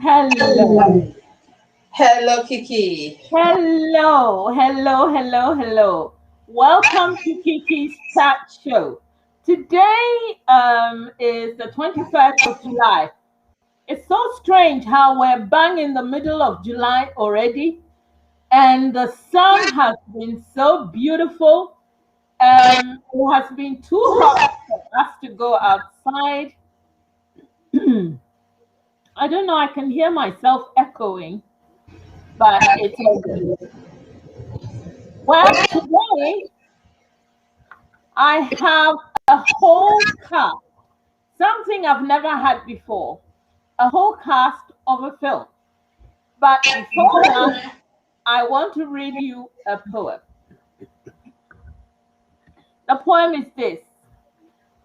Hello. Hello, Kiki. Hello. Welcome to Kiki's Chat Show. Today is the 21st of July. It's so strange how we're bang in the middle of July already, and the sun has been so beautiful. It has been too hot for us to go outside. I don't know, I can hear myself echoing, but it's all good. Well, today I have a whole cast, something I've never had before, a whole cast of a film. But before that, I want to read you a poem. The poem is this: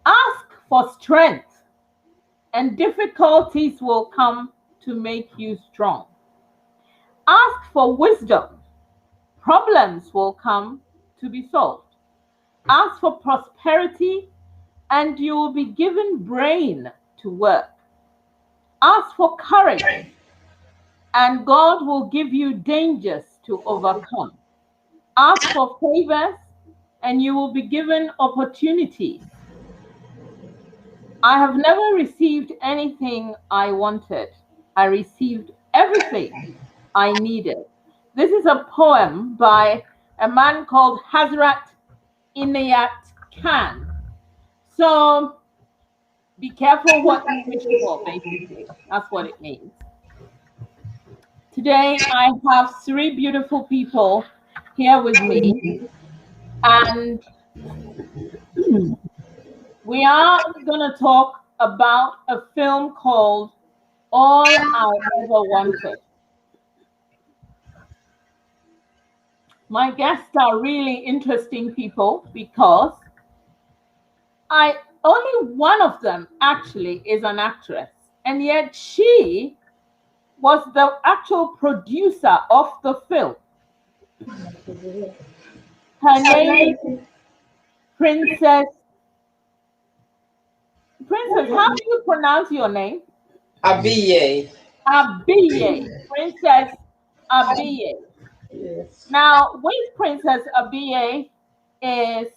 Ask for strength, and difficulties will come to make you strong. Ask for wisdom, problems will come to be solved. Ask for prosperity, and you will be given brain to work. Ask for courage, and God will give you dangers to overcome. Ask for favors, and you will be given opportunities. I have never received anything I wanted. I received everything I needed. This is a poem by a man called Hazrat Inayat Khan. So be careful what you wish for, basically. That's what it means. Today, I have three beautiful people here with me, and we are going to talk about a film called All I Ever Wanted. My guests are really interesting people because I only one of them actually is an actress, and yet she was the actual producer of the film. Her name is Princess. Princess, how do you pronounce your name? Abiye. Abiye. Princess Abiye. Yes. Now, with Princess Abiye is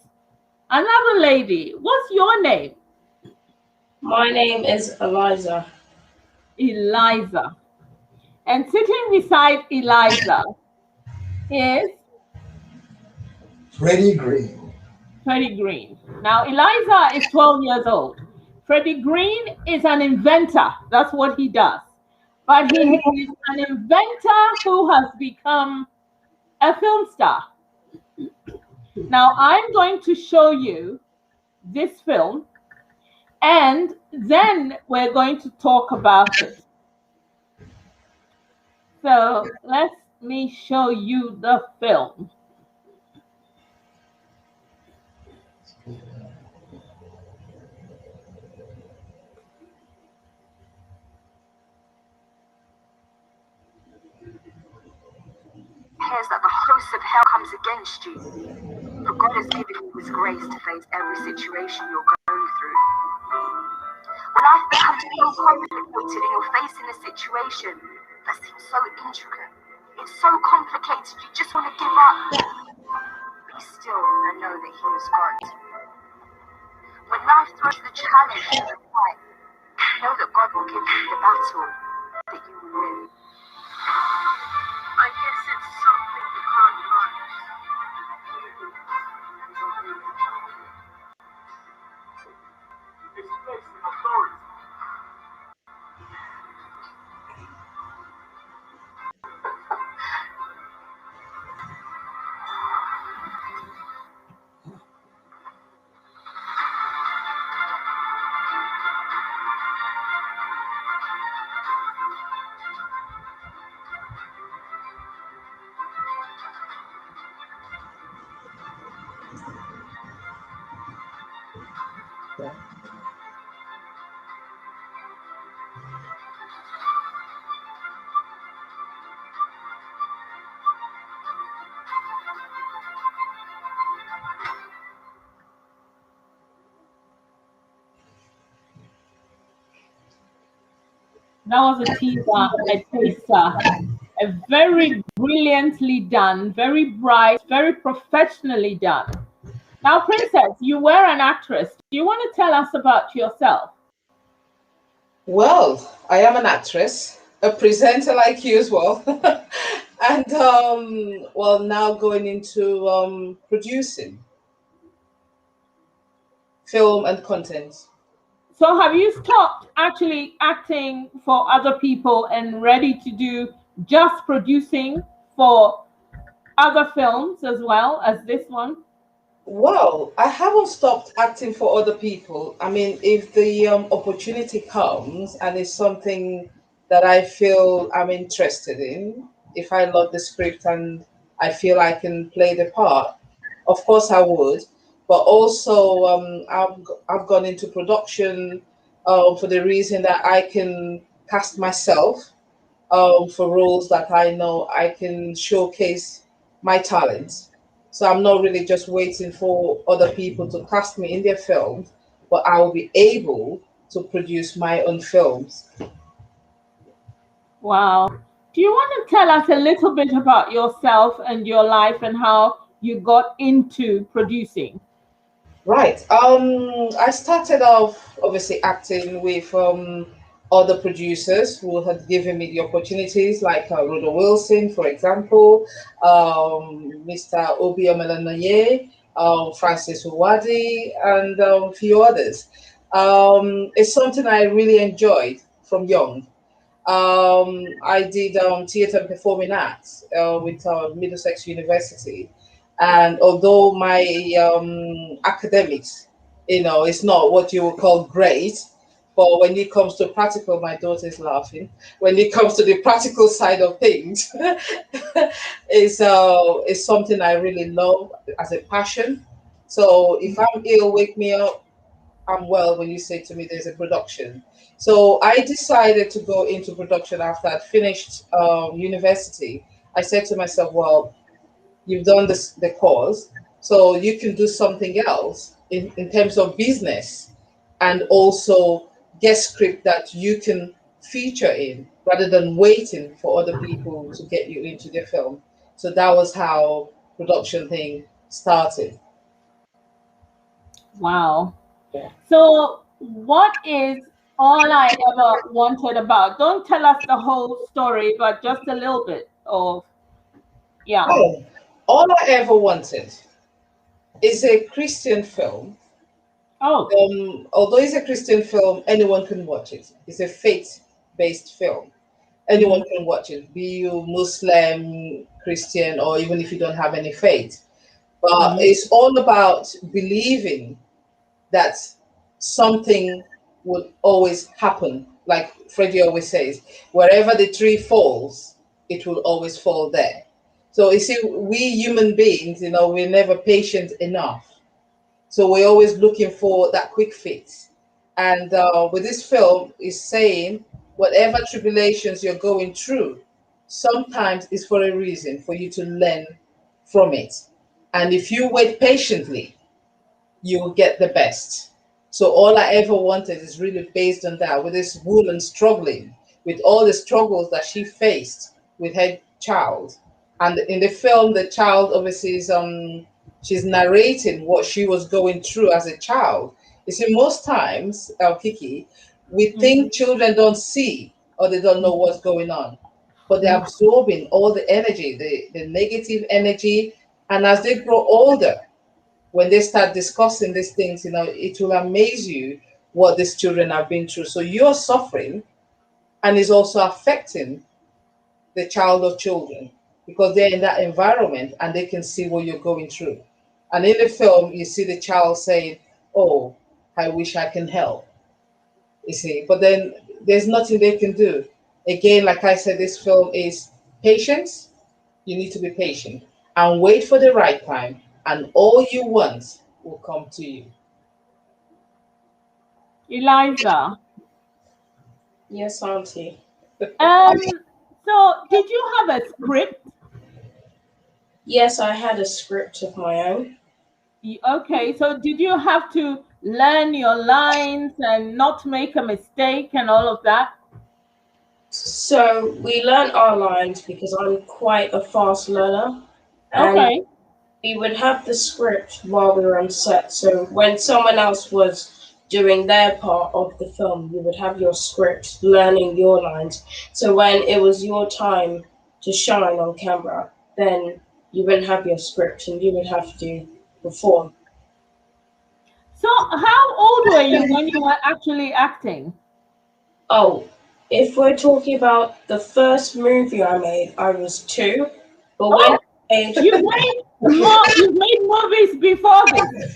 another lady. What's your name? My name is Eliza. Eliza. And sitting beside Eliza is Freddie Green. Freddie Green. Now, Eliza is 12 years old. Freddie Green is an inventor. That's what he does. But he is an inventor who has become a film star. Now, I'm going to show you this film, and then we're going to talk about it. So, let me show you the film. Appears that the host of hell comes against you, but God has given you His grace to face every situation you're going through. When life becomes so complicated and you're facing a situation that seems so intricate, it's so complicated, you just want to give up. Be still and know that He is God. When life throws the challenge and the fight, know that God will give you the battle that you will win. I guess it's something you can't hide. It's based in authority. That was a teaser, a taster. A very brilliantly done, very bright, very professionally done. Now, Princess, you were an actress. Do you want to tell us about yourself? Well, I am an actress, a presenter like you as well, and well, now going into producing film and content. So, have you stopped actually acting for other people and ready to do just producing for other films as well as this one? Well, I haven't stopped acting for other people. I mean, if the opportunity comes and it's something that I feel I'm interested in, if I love the script and I feel I can play the part, of course I would. But also, I've gone into production for the reason that I can cast myself for roles that I know I can showcase my talents. So I'm not really just waiting for other people to cast me in their films, but I will be able to produce my own films. Wow. Do you want to tell us a little bit about yourself and your life and how you got into producing? Right. I started off obviously acting with other producers who had given me the opportunities, like Rhoda Wilson, for example, Mr. Obi Omelanaye, Francis Uwadi, and a few others. It's something I really enjoyed from young. I did theatre and performing arts with Middlesex University, and although my academics, it's not what you would call great, but when it comes to practical, my daughter's laughing. When it comes to the practical side of things, is something I really love as a passion. So if I'm ill, wake me up. I'm well when you say to me there's a production. So I decided to go into production after I'd finished university. I said to myself, well, you've done the course, so you can do something else in terms of business and also get script that you can feature in rather than waiting for other people to get you into the film. So that was how production thing started. Wow. Yeah. So, what is all I ever wanted about? Don't tell us the whole story, but just a little bit of, yeah. Oh, all I ever wanted is a Christian film. Oh, Although it's a Christian film, anyone can watch it. It's a faith-based film. Anyone mhm, can watch it, be you Muslim, Christian, or even if you don't have any faith. But mhm, it's all about believing that something would always happen. Like Freddie always says, wherever the tree falls, it will always fall there. So you see, we human beings, we're never patient enough. So we're always looking for that quick fix. And with this film, is saying whatever tribulations you're going through, sometimes it's for a reason for you to learn from it. And if you wait patiently, you will get the best. So all I ever wanted is really based on that, with this woman struggling with all the struggles that she faced with her child. And in the film, the child obviously is she's narrating what she was going through as a child. You see, most times, Kiki, we mhm, think children don't see or they don't know what's going on, but they're mhm. absorbing all the energy, the negative energy, and as they grow older, when they start discussing these things, it will amaze you what these children have been through. So you're suffering, and it's also affecting the child or children because they're in that environment and they can see what you're going through. And in the film, you see the child saying, "Oh, I wish I can help." You see, but then there's nothing they can do. Again, like I said, this film is patience. You need to be patient and wait for the right time, and all you want will come to you. Eliza. Yes, Auntie. Um, so did you have a script? Yes, I had a script of my own. Okay, so did you have to learn your lines and not make a mistake and all of that? So we learned our lines because I'm quite a fast learner, and Okay. we would have the script while we were on set. So when someone else was doing their part of the film, you would have your script, learning your lines. So when it was your time to shine on camera, then you wouldn't have your script and you would have to perform. So, how old were you when you were actually acting? Oh, if we're talking about the first movie I made, I was 2. But when Oh, I made, you've made movies before this.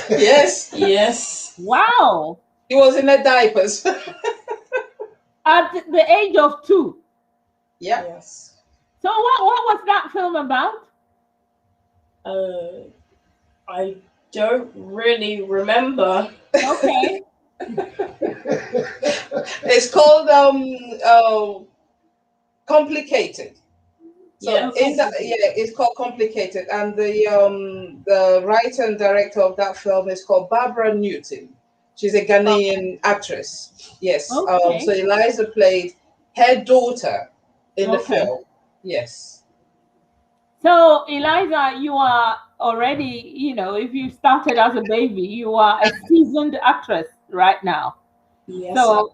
Yes, yes, Wow. he was in the diapers. At the age of 2. Yeah. yes. So, what was that film about? I don't really remember. Okay. It's called Complicated. So Yes. in Okay. that, yeah, it's called Complicated, and the writer and director of that film is called Barbara Newton. She's a Ghanaian actress. Yes. So Okay. Eliza played her daughter in the Okay. film. Yes. So, Eliza, you are already, if you started as a baby, you are a seasoned actress right now. Yes. So,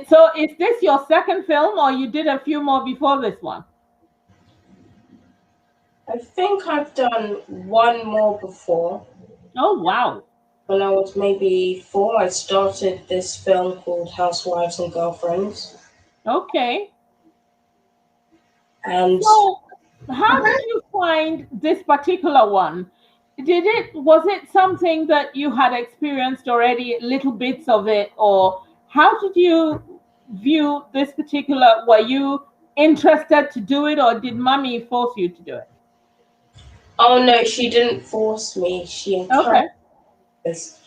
so is this your second film or you did a few more before this one? I think I've done one more before. Oh, wow. When I was maybe 4, I started this film called Housewives and Girlfriends. Okay. And So, how did you find this particular one? Was it something that you had experienced already, little bits of it, or how did you view this particular? Were you interested to do it, or did mommy force you to do it? oh no, she didn't force me. She encouraged Okay. us.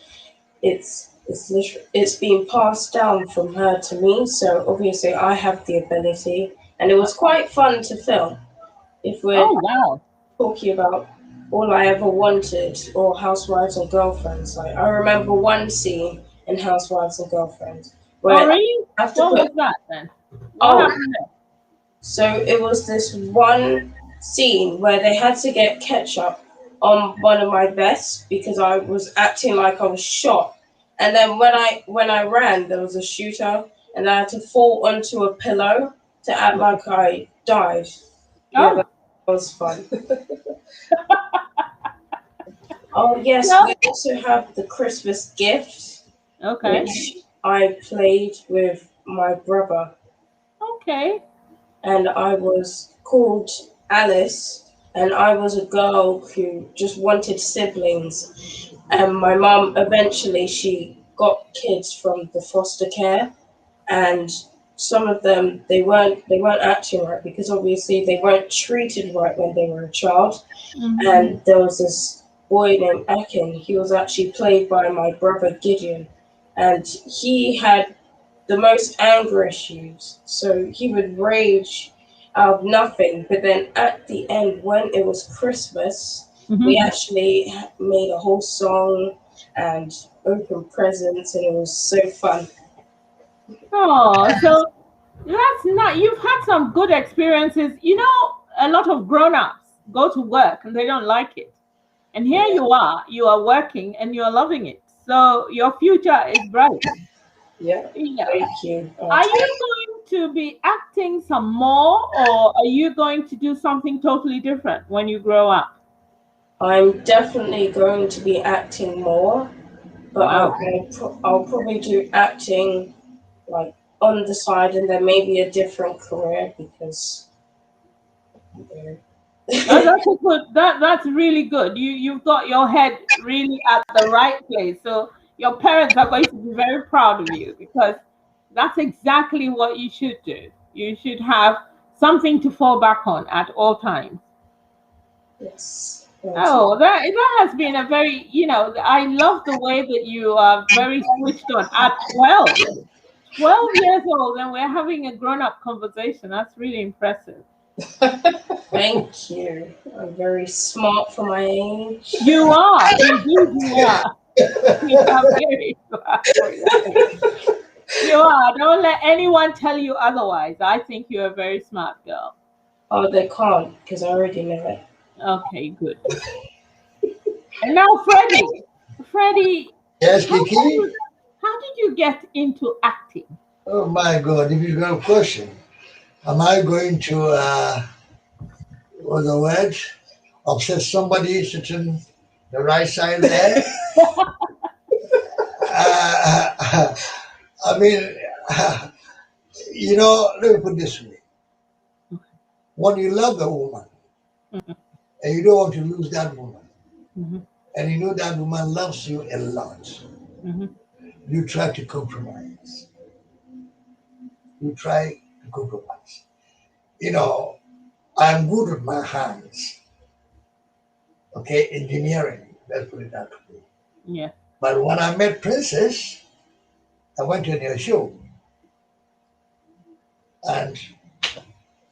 It's been passed down from her to me, so obviously I have the ability, and it was quite fun to film. If we're Oh, wow. talking about all I ever wanted or Housewives and Girlfriends, like I remember one scene in Housewives and Girlfriends Oh, where I really? have to What put was that then? What oh, happened there? so it was this one scene where they had to get ketchup on one of my vests because I was acting like I was shot. And then when I ran, there was a shooter, and I had to fall onto a pillow to act like I died. Yeah, that Oh, was fun. Oh yes, no. we also have the Christmas gift, Okay. which I played with my brother, Okay. and I was called Alice, and I was a girl who just wanted siblings. And my mum eventually she got kids from the foster care, and some of them they weren't acting right because obviously they weren't treated right when they were a child. Hmm. And there was this boy named Akin. He was actually played by my brother Gideon, and he had the most anger issues. So he would rage out of nothing. But then at the end, when it was Christmas, we Hmm. actually made a whole song and opened presents, and it was so fun. Oh, so that's not, you've had some good experiences. A lot of grown-ups go to work and they don't like it. And here Yeah, you are working and you're loving it. So your future is bright. Yeah. Yeah. thank you. Are you going to be acting some more or are you going to do something totally different when you grow up? I'm definitely going to be acting more, but Wow. I'll probably do acting like on the side and then maybe a different career because That's a good. That's really good. You've got your head really at the right place. So your parents are going to be very proud of you because that's exactly what you should do. You should have something to fall back on at all times. yes, thank you. Oh, that has been a very, I love the way that you are very switched on at 12 years old, and we're having a grown-up conversation. That's really impressive. Thank you. I'm very smart for my age. You are, indeed, you are. You are very smart for your age. You are. Don't let anyone tell you otherwise. I think you're a very smart girl. Oh, they can't because I already know it. Okay, good. And now, Freddie. Freddie, Yes, how did Kiki? you, how did you get into acting? Oh my God, if you got a question, am I going to, what's the word? Upset somebody sitting the right side there? Uh, I mean, let me put it this way. When you love a woman and you don't want to lose that woman, Mhm, and you know that woman loves you a lot, mhm. you try to compromise. You try to compromise. You know, I'm good with my hands, okay, engineering, let's put it that way. Yeah. But when I met Princess, I went to their show and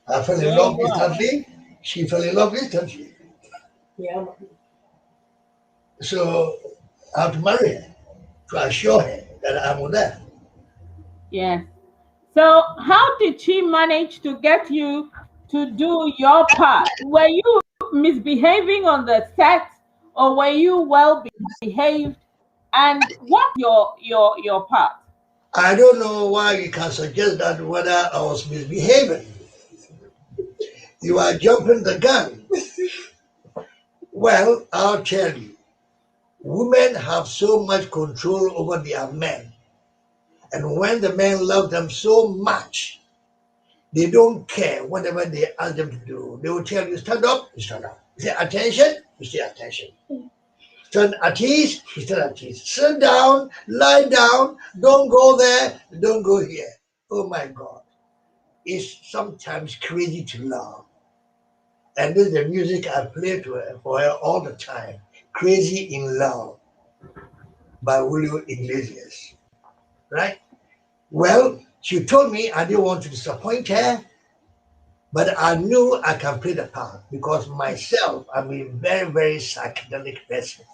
I fell in There love you are. instantly. She fell in love instantly. Yeah. So I have to marry her to assure her that I'm with her. Yes. So, how did she manage to get you to do your part? Were you misbehaving on the set, or were you well behaved? And what's your part? I don't know why you can suggest that whether I was misbehaving. You are jumping the gun. Well, I'll tell you, women have so much control over their men. And when the men love them so much, they don't care whatever they ask them to do. They will tell you, stand up, you stand up. You say attention, you say attention. Stand at ease, you stand at ease. Sit down, lie down, don't go there, don't go here. Oh my God. It's sometimes crazy to love. And this is the music I play to her for her all the time. Crazy in Love by Julio Iglesias. Right? Well, she told me I didn't want to disappoint her, but I knew I can play the part because myself, I'm a very, very psychedelic person.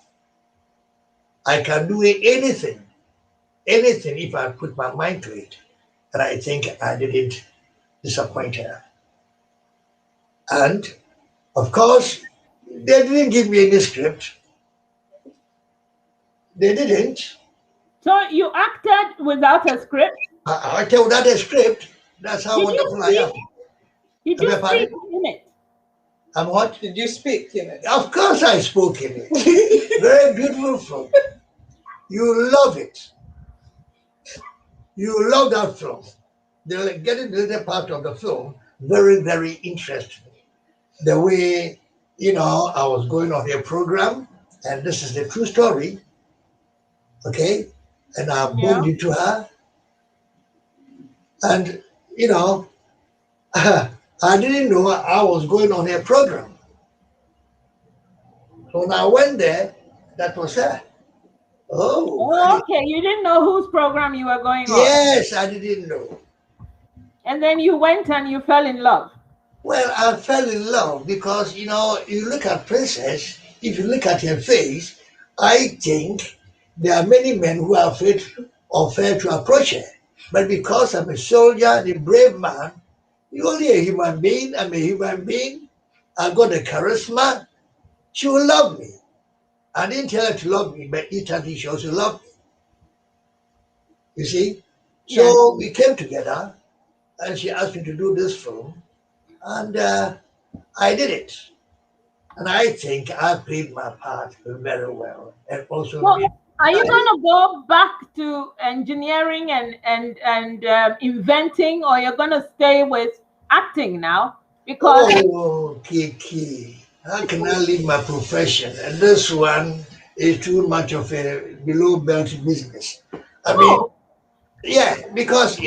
I can do anything if I put my mind to it. And I think I didn't disappoint her. And of course, they didn't give me any script. They didn't. So you acted without a script. I tell that a script. That's how Did you wonderful I am. speak? Did I you beg speak pardon? in it? I'm what? Did you speak in it? Of course I spoke in it. Very beautiful film. You love it. You love that film. They're getting the later part of the film very, very interesting. The way, I was going on a program, and this is the true story, okay? And I bumped Yeah. into her, and, you know, I didn't know I was going on a program. So when I went there, that was her. Oh, Oh, okay. You didn't know whose program you were going on. yes, I didn't know. And then you went and you fell in love. Well, I fell in love because, you look at Princess, if you look at her face, I think there are many men who are afraid or fear to approach her. But because I'm a soldier, the brave man, you're only a human being, I'm a human being, I've got the charisma, she will love me. I didn't tell her to love me, but instantly she also loved me. You see? Yes. So we came together and she asked me to do this film, and I did it. And I think I played my part very well and also So made are you life. going to go back to engineering and inventing, or you're going to stay with acting now? Because Oh, Kiki, how can I leave my profession? And this one is too much of a below belt business. I mean, oh, yeah, because,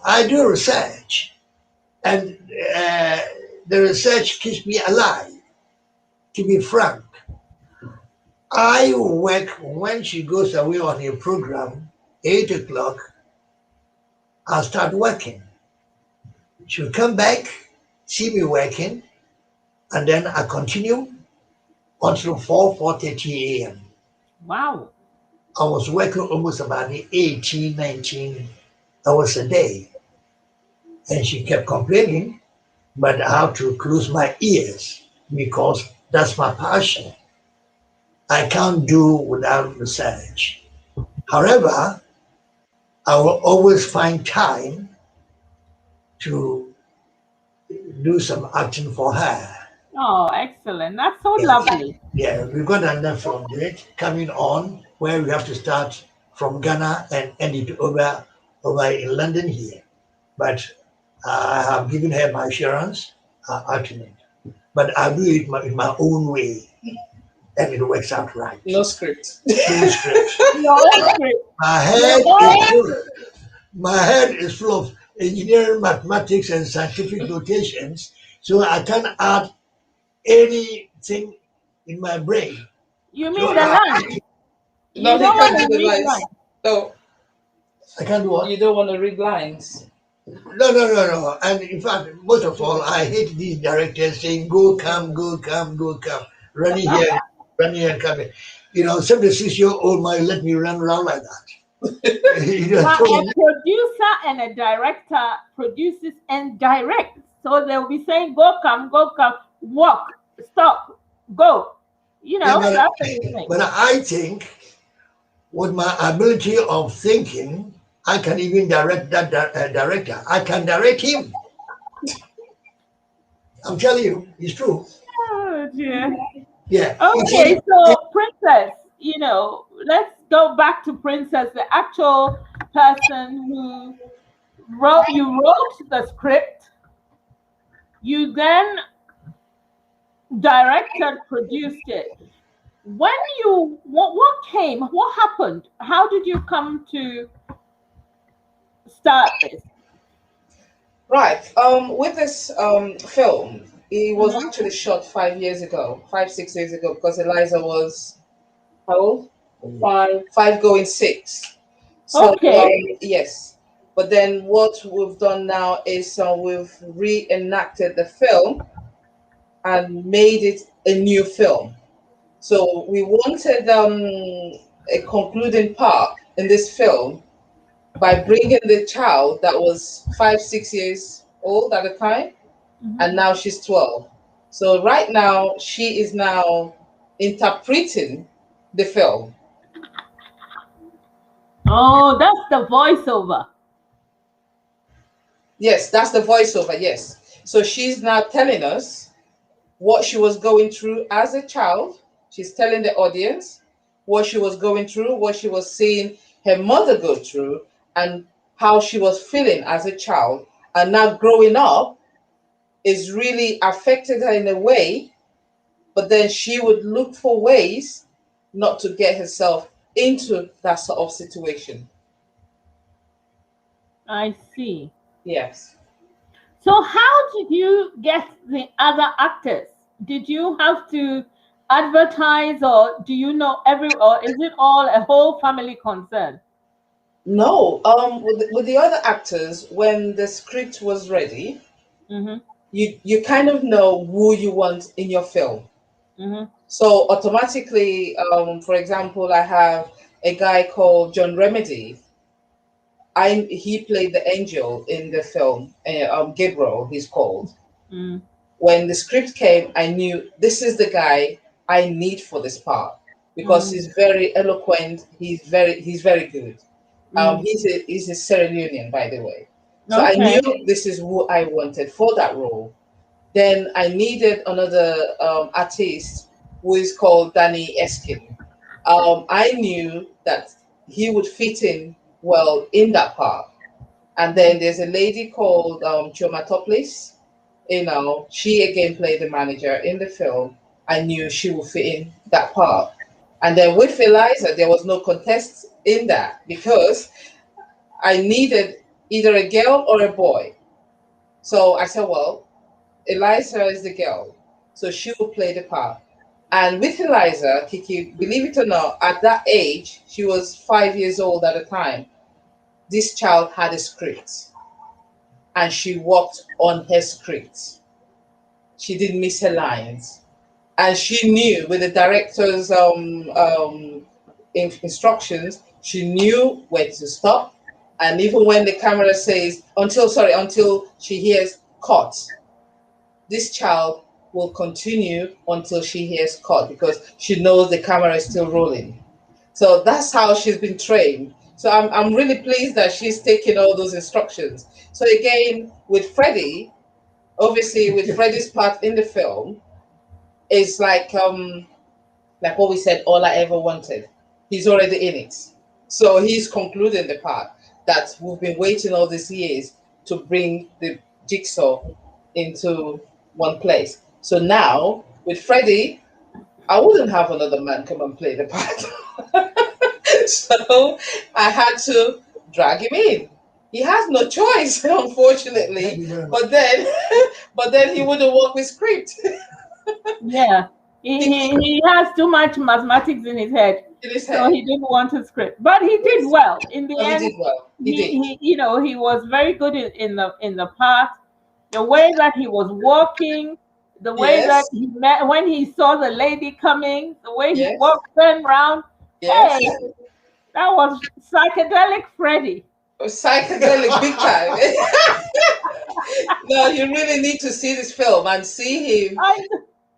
I do research and uh, the research keeps me alive, to be frank. I work when she goes away on a program, 8 o'clock, I'll start working. She'll come back, see me working, and then I continue until 4:30 a.m. wow. I was working almost about 18, 19 hours a day. And she kept complaining, but I have to close my ears because that's my passion. I can't do without research. However, I will always find time to do some acting for her. Oh, excellent. That's so Yeah, lovely. yeah, we got another film date coming on where we have to start from Ghana and end it over in London here. But I have given her my assurance, argument. But I do it in my own way, and it works out right. No script. No script. No script. My head is full. My head is full of engineering, mathematics, and scientific notations, so I can't add anything in my brain. You So mean the line? No, You he don't want can't to do the read lines. line. No, I can't do what? you don't want to read lines. No. And in fact, most of all, I hate these directors saying, go, come, go, come, go, come, running here, running here, and coming. 76-year-old might let me run around like that. But a producer and a director produces and directs. So they'll be saying, go, come, walk, stop, go. Yeah, That's what you think. but I think with my ability of thinking, I can even direct that director. I can direct him. I'm telling you, it's true. Oh, dear. Yeah. Okay, so Princess, let's go back to Princess, the actual person who you wrote the script, you then directed, produced it. When what happened? How did you come to start this? Right. With this film, it was actually shot 5 years ago, 5, 6 years ago, because Eliza was how old? Five going 6. So Okay. yes. But then what we've done now is we've reenacted the film and made it a new film. So we wanted a concluding part in this film by bringing the child that was 5, 6 years old at the time, and now she's 12. So right now she is now interpreting the film. Oh, that's the voiceover. Yes, that's the voiceover. Yes. So she's now telling us what she was going through as a child. She's telling the audience what she was going through, what she was seeing her mother go through, and how she was feeling as a child. And now growing up is really affected her in a way, but then she would look for ways not to get herself into that sort of situation. I see. Yes. So how did you get the other actors? Did you have to advertise, or do you know or is it all a whole family concern? No, with the other actors, when the script was ready, Mm-hmm. you kind of know who you want in your film. Mm-hmm. So automatically, for example, I have a guy called John Remedy. He played the angel in the film. Gabriel, he's called. Mm. When the script came, I knew this is the guy I need for this part because he's very eloquent. He's very good. He's a Sierra Leonean, by the way. So I Okay. knew this is who I wanted for that role. Then I needed another artist who is called Danny Eskin. I knew that he would fit in well in that part. And then there's a lady called Choma Toplis. She again played the manager in the film. I knew she would fit in that part. And then with Eliza, there was no contest in that because I needed either a girl or a boy. So I said, well, Eliza is the girl, so she will play the part. And with Eliza, Kiki, believe it or not, at that age, she was 5 years old at the time. This child had a script, and she worked on her script. She didn't miss her lines, and she knew with the director's instructions. She knew where to stop, and even when the camera says until she hears cut, this child will continue until she hears cut because she knows the camera is still rolling. So that's how she's been trained. So I'm really pleased that she's taking all those instructions. So again, with Freddie, obviously with Freddie's part in the film, it's like what we said, all I ever wanted. He's already in it. So he's concluding the part that we've been waiting all these years to bring the jigsaw into one place. So now with Freddie, I wouldn't have another man come and play the part. So I had to drag him in. He has no choice, unfortunately. But then he wouldn't work with script. Yeah. He has too much mathematics in his head. So he didn't want a script. But he did well. In the end, he did well. He did. He was very good in the part. The way that he was walking, the way that he met when he saw the lady coming, the way he walked then round. Yes. Hey, that was psychedelic Freddy. Psychedelic big time. No, you really need to see this film and see him.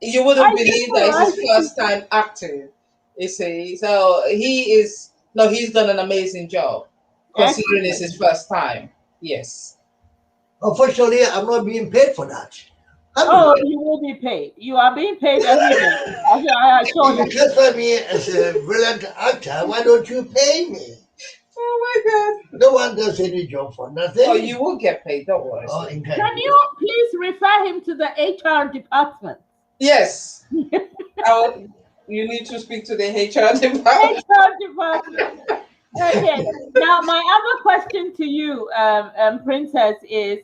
You wouldn't believe that it's his first time acting. You see, so he's done an amazing job considering it's his first time. Yes. Unfortunately, I'm not being paid for that. You will be paid. You are being paid every day. If you classify me as a brilliant actor, why don't you pay me? Oh my God. No one does any job for nothing. Oh, you will get paid, don't worry. Can you please refer him to the HR department? Yes. You need to speak to the HR department. HR department. Okay. Now, my other question to you, Princess, is,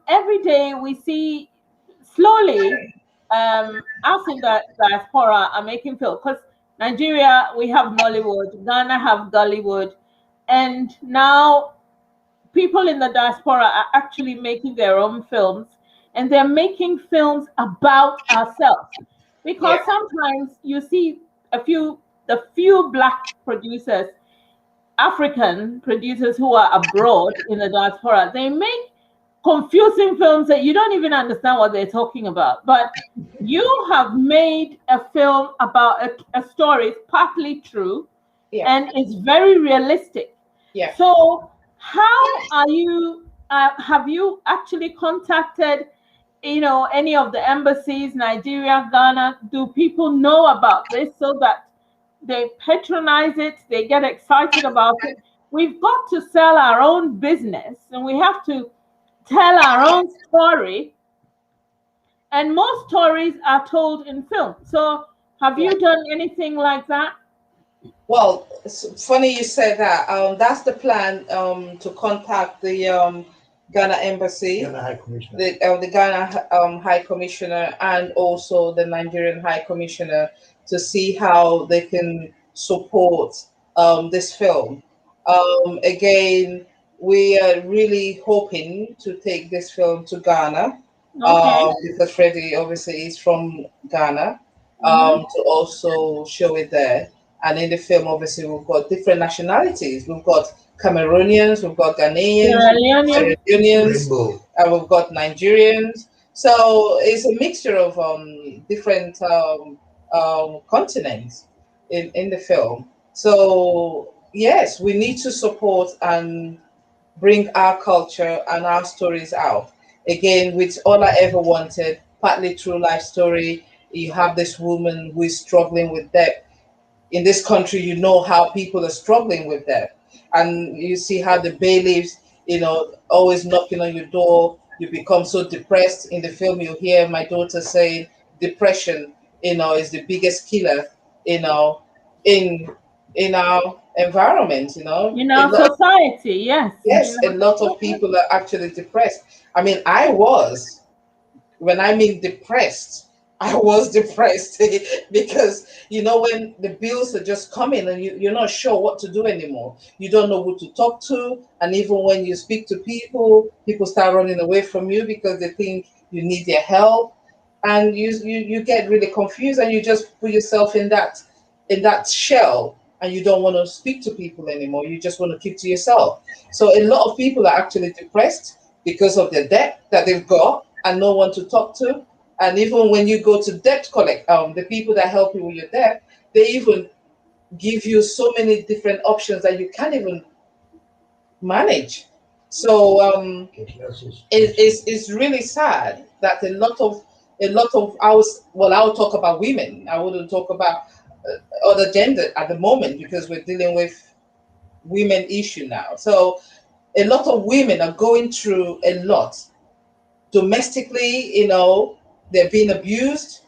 every day we see slowly us in the diaspora are making films. Because Nigeria, we have Nollywood, Ghana have Gollywood, and now people in the diaspora are actually making their own films, and they're making films about ourselves. Because sometimes you see the few Black producers, African producers who are abroad in the diaspora, they make confusing films that you don't even understand what they're talking about. But you have made a film about a story, it's partly true, and it's very realistic. Yeah. So how are you, have you actually contacted, any of the embassies, Nigeria, Ghana? Do people know about this so that they patronize it, they get excited about it? We've got to sell our own business and we have to tell our own story. And most stories are told in film. So have you done anything like that? Well, it's funny you said that. That's the plan, to contact the Ghana Embassy, Ghana High Commissioner. the Ghana High Commissioner, and also the Nigerian High Commissioner to see how they can support this film. Again, we are really hoping to take this film to Ghana, because Freddie obviously is from Ghana, to also show it there. And in the film, obviously, we've got different nationalities. We've got Cameroonians, we've got Ghanaians, Sierra Leoneans, and we've got Nigerians. So it's a mixture of different continents in the film. So yes, we need to support and bring our culture and our stories out. Again, with All I Ever Wanted, partly true life story. You have this woman who is struggling with debt. In this country, you know how people are struggling with that. And you see how the bailiffs, always knocking on your door. You become so depressed. In the film, you hear my daughter saying depression, is the biggest killer, in our environment, In our society, yes. Yes, a lot of people are actually depressed. I mean, when I mean depressed, I was depressed because when the bills are just coming and you're not sure what to do anymore. You don't know who to talk to, and even when you speak to people start running away from you because they think you need their help, and you get really confused and you just put yourself in that in that shell, and you don't want to speak to people anymore. You just want to keep to yourself. So a lot of people are actually depressed because of the debt that they've got and no one to talk to. And even when you go to debt collect, the people that help you with your debt, they even give you so many different options that you can't even manage. So it's really sad that a lot of I'll talk about women. I wouldn't talk about other gender at the moment because we're dealing with women issue now. So a lot of women are going through a lot domestically. They're being abused,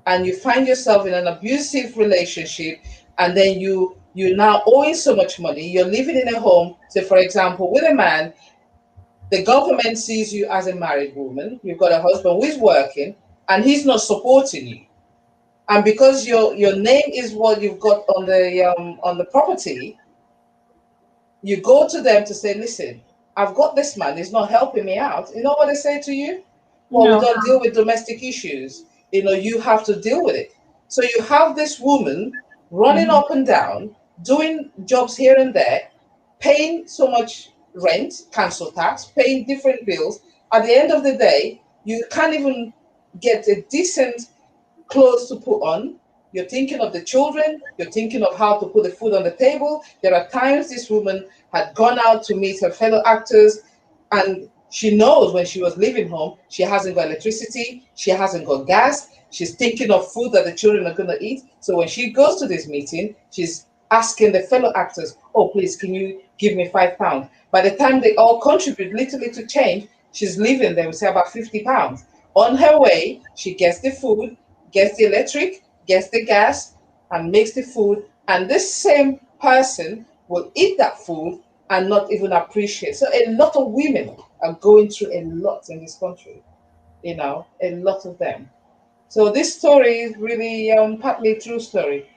and you find yourself in an abusive relationship, and then you're now owing so much money. You're living in a home, say for example, with a man. The government sees you as a married woman. You've got a husband who is working, and he's not supporting you. And because your name is what you've got on the property, you go to them to say, listen, I've got this man, he's not helping me out. You know what they say to you? Well, we No. don't deal with domestic issues. You have to deal with it. So you have this woman running Mhm. up and down, doing jobs here and there, paying so much rent, council tax, paying different bills. At the end of the day, you can't even get a decent clothes to put on. You're thinking of the children. You're thinking of how to put the food on the table. There are times this woman had gone out to meet her fellow actors, and she knows when she was leaving home, she hasn't got electricity, she hasn't got gas. She's thinking of food that the children are going to eat. So when she goes to this meeting, she's asking the fellow actors, "Oh, please, can you give me £5?" By the time they all contribute little change, she's leaving them, say about £50. On her way, she gets the food, gets the electric, gets the gas, and makes the food. And this same person will eat that food and not even appreciate. So a lot of women are going through a lot in this country, a lot of them. So this story is really partly a true story.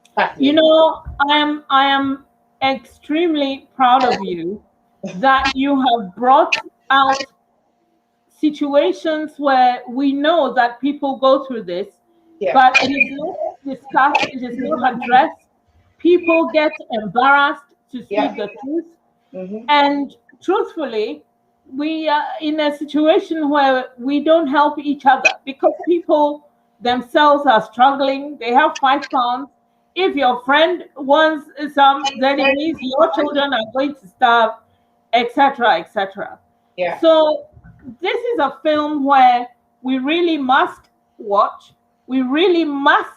You Partly. know, I am extremely proud of you that you have brought out situations where we know that people go through this, Yeah. but it is not discussed, it is not addressed. People get embarrassed to Yeah. speak the truth. Hmm. And truthfully, we are in a situation where we don't help each other because people themselves are struggling. They have £5. If your friend wants some, then it means your children are going to starve, etc., etc. Yeah. So this is a film where we really must watch. We really must,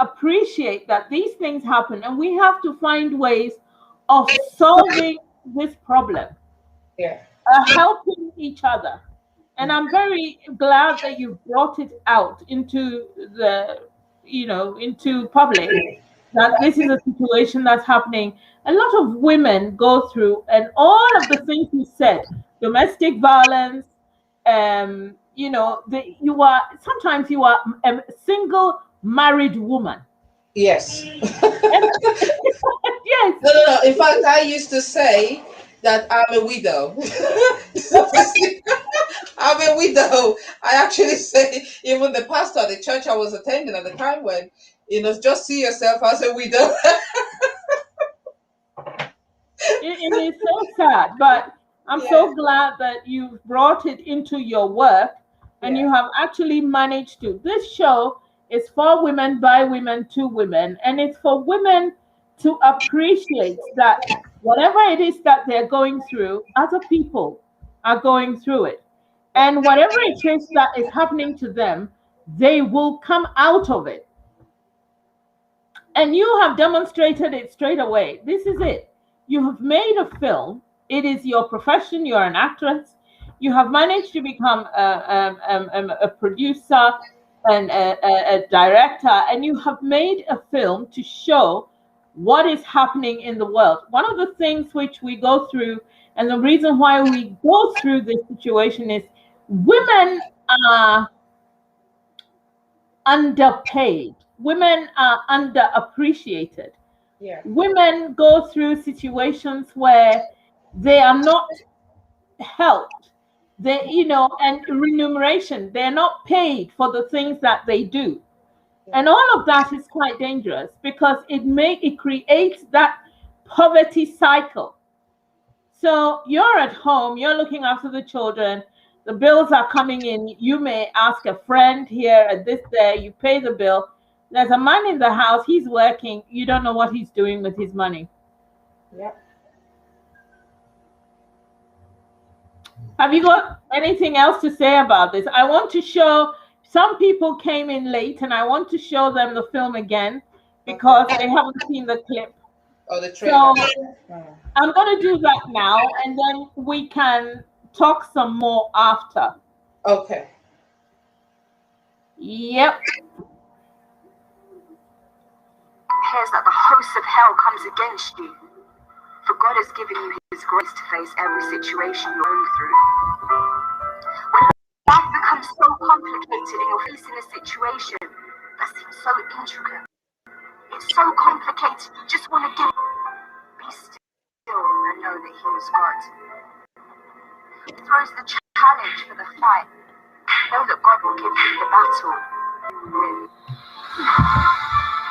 appreciate that these things happen, and we have to find ways of solving this problem, Yeah. helping each other. And I'm very glad that you brought it out into into public, that this is a situation that's happening. A lot of women go through, and all of the things you said, domestic violence, you are sometimes you are a single married woman. Yes. Yes. No, no, no. In fact, I used to say that I'm a widow. I'm a widow. I actually say, even the pastor at the church I was attending at the time when, just see yourself as a widow. It is so sad, but I'm Yeah, so glad that you've brought it into your work and yeah, you have actually managed to. This show is for women, by women, to women, and it's for women to appreciate that whatever it is that they're going through, other people are going through it. yeah, And whatever it is that is happening to them, they will come out of it. And you have demonstrated it straight away. This is it. You have made a film. It is your profession. You're an actress. You have managed to become a producer and a director, and you have made a film to show what is happening in the world. One of the things which we go through, and the reason why we go through this situation is women are underpaid. Women are underappreciated. yeah, Women go through situations where they are not helped. And remuneration, they're not paid for the things that they do. And all of that is quite dangerous because it creates that poverty cycle. So you're at home, you're looking after the children, the bills are coming in. You may ask a friend here at this day, you pay the bill. There's a man in the house, he's working, you don't know what he's doing with his money. Yep. Have you got anything else to say about this? I want to show, some people came in late and I want to show them the film again because they haven't seen the clip. Oh, the trailer. So I'm going to do that now and then we can talk some more after. Okay. Yep. Hears that the host of hell comes against you. For God has given you his grace to face every situation you're going through. When life becomes so complicated and you're facing a situation that seems so intricate, it's so complicated, you just want to be still and know that he is God. He throws the challenge for the fight. Know that God will give you the battle. You will win.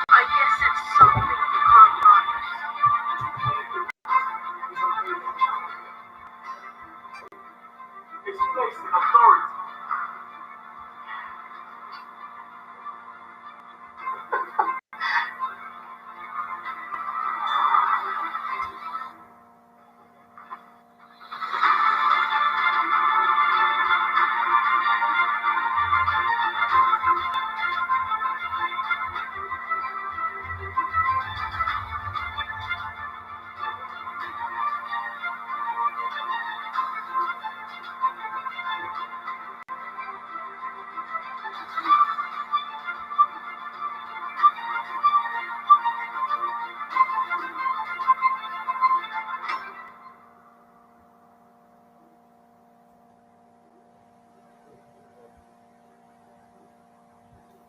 I guess it's something you can't run. It's facing authority.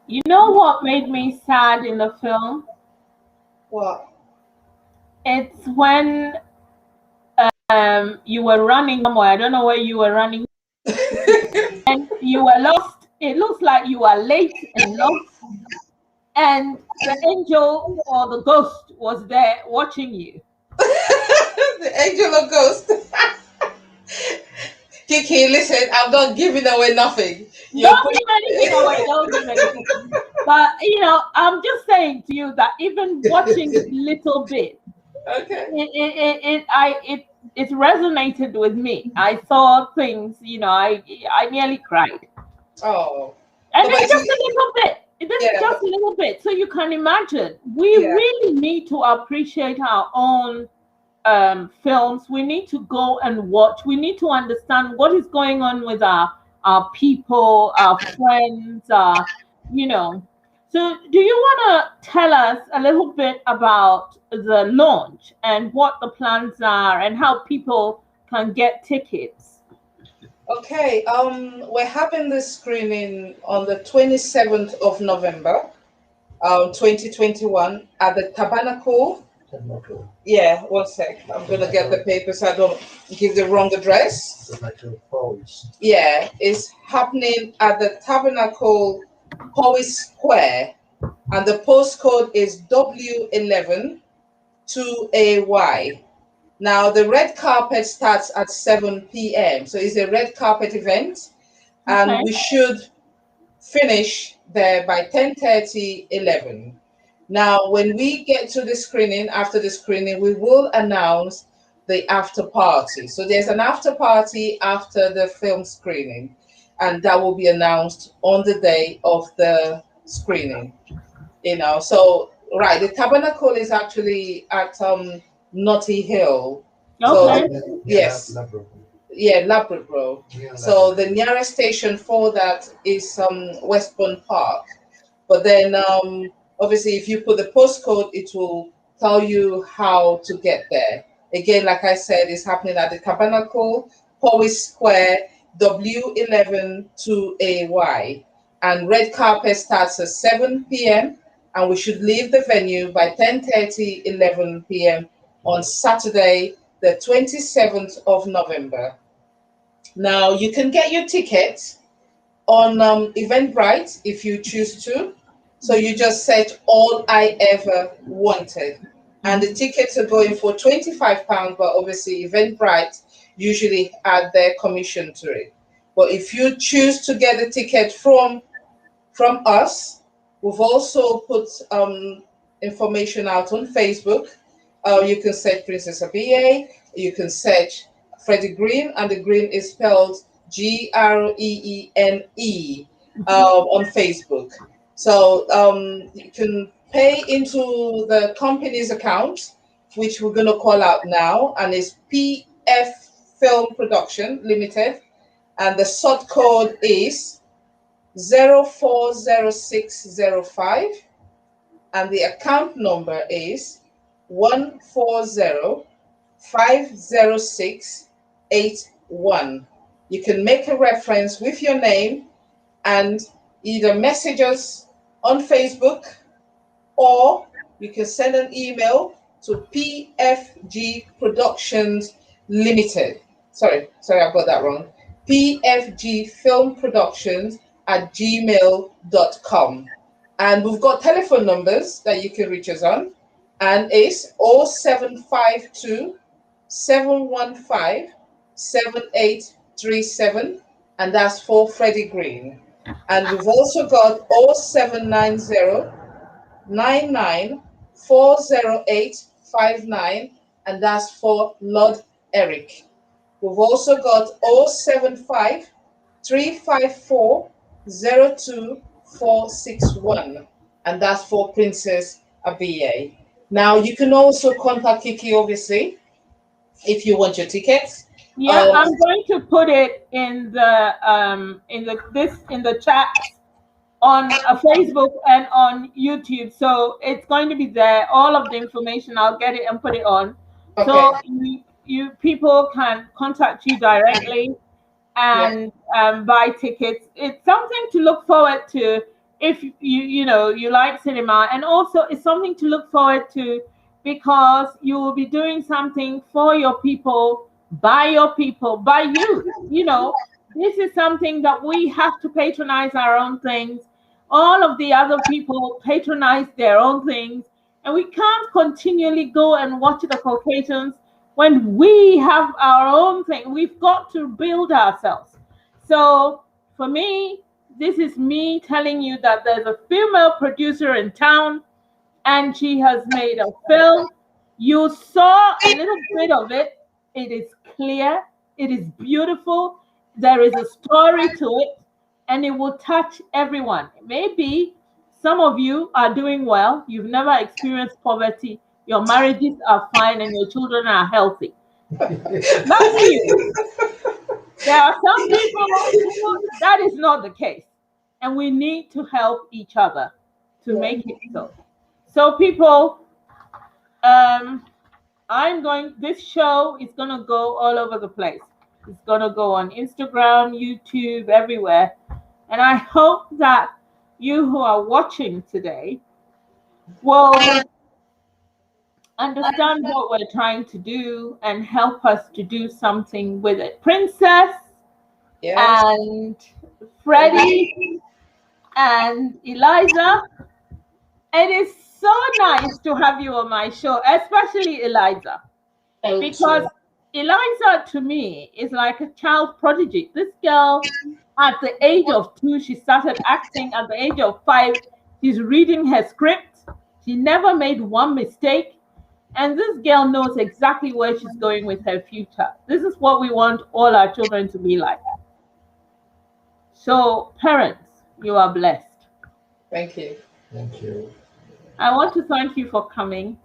You know what made me sad in the film? What? It's when you were running somewhere. I don't know where you were running, and you were lost. It looks like you are late and lost, and the angel or the ghost was there watching you. The angel of ghost. Kiki, listen, I'm not giving away nothing. Don't give anything away. Don't give anything. But you know, I'm just saying to you that even watching this little bit, Okay. it resonated with me. I saw things, you know, I nearly cried. Oh. And No, it's just a little bit. It's just a little bit. So you can imagine, we really need to appreciate our own films. We need to go and watch. We need to understand what is going on with our people, our friends, you know. So do you want to tell us a little bit about the launch and what the plans are and how people can get tickets? Okay. We're having this screening on the 27th of November, 2021 at the Tabernacle. Yeah, one sec. I'm gonna get the paper so I don't give the wrong address. Yeah, it's happening at the Tabernacle Powys Square, and the postcode is W11 2AY. Now the red carpet starts at 7 p.m. So it's a red carpet event, and Okay. we should finish there by 10:30, 11. Now, when we get to the screening, after the screening, we will announce the after party. So there's an after party after the film screening, and that will be announced on the day of the screening. You know, so right, the Tabernacle is actually at Notting Hill. So Okay. yes, yeah, Labrador. So the nearest station for that is Westbourne Park. But then obviously if you put the postcode, it will tell you how to get there. Again, like I said, it's happening at the Tabernacle, Powys Square, W11 2AY. And red carpet starts at 7 p.m. and we should leave the venue by 10:30, 11 p.m. on Saturday, the 27th of November. Now you can get your tickets on Eventbrite if you choose to. So you just search All I Ever Wanted. And the tickets are going for £25, but obviously Eventbrite usually add their commission to it. But if you choose to get the ticket from us, we've also put information out on Facebook. You can search Princess Abia. You can search Freddie Green, and the Green is spelled Greene on Facebook. So you can pay into the company's account, which we're going to call out now, and it's PF Film Production Limited, and the sort code is 040605, and the account number is 140-50681. You can make a reference with your name and either message us on Facebook, or you can send an email to PFG Productions Limited. Sorry, I got that wrong. PFG Film Productions at gmail.com. And we've got telephone numbers that you can reach us on, and it's 0752 715 7837, and that's for Freddie Green. And we've also got 0790 9940859, and that's for Lord Eric. We've also got 075 354 02461, and that's for Princess Abia. Now you can also contact Kiki, obviously, if you want your tickets. Yeah, I'm going to put it in the chat on Facebook and on YouTube, so it's going to be there. All of the information, I'll get it and put it on. Okay. So you people can contact you directly and buy tickets. It's something to look forward to if you like cinema, and also it's something to look forward to because you will be doing something for your people, by your people, by you. This is something that we have to patronize our own things. All of the other people patronize their own things, and we can't continually go and watch the Caucasians when we have our own thing. We've got to build ourselves. So for me, this is me telling you that there's a female producer in town, and she has made a film. You saw a little bit of it. It is clear. It is beautiful. There is a story to it, and it will touch everyone. Maybe some of you are doing well. You've never experienced poverty. Your marriages are fine and your children are healthy. Not you. There are some people who that is not the case. And we need to help each other to make it so. So people, this show is going to go all over the place. It's going to go on Instagram, YouTube, everywhere. And I hope that you who are watching today will understand what we're trying to do and help us to do something with it. Princess and Freddie and Eliza, it is so nice to have you on my show, especially Eliza. Because Eliza, to me, is like a child prodigy. This girl, at the age of 2, she started acting. At the age of 5, she's reading her script. She never made one mistake. And this girl knows exactly where she's going with her future. This is what we want all our children to be like. So, parents, you are blessed. Thank you. Thank you. I want to thank you for coming.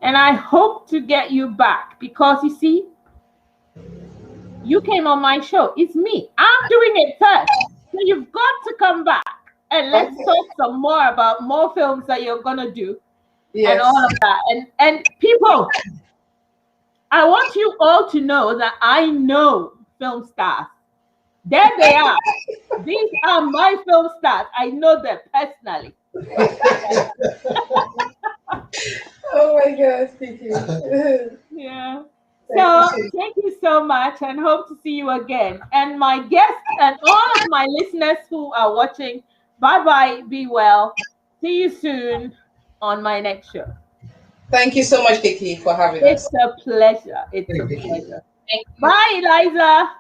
And I hope to get you back because, you see, you came on my show. It's me. I'm doing it first. So you've got to come back. And let's talk some more about more films that you're going to do. Yes. And all of that. And people, I want you all to know that I know film stars. There they are. These are my film stars. I know them personally. Oh my gosh, thank you. Yeah. So thank you so much and hope to see you again. And my guests and all of my listeners who are watching, bye-bye, be well. See you soon on my next show. Thank you so much, Kiki, for having It's us. a pleasure. It's a Thank you. pleasure. Thank you. Bye, Eliza.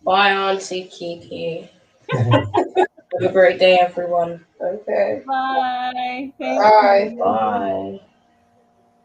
Bye, Auntie Kiki. Have a great day, everyone. Okay. Bye. Thank Bye. you. Bye.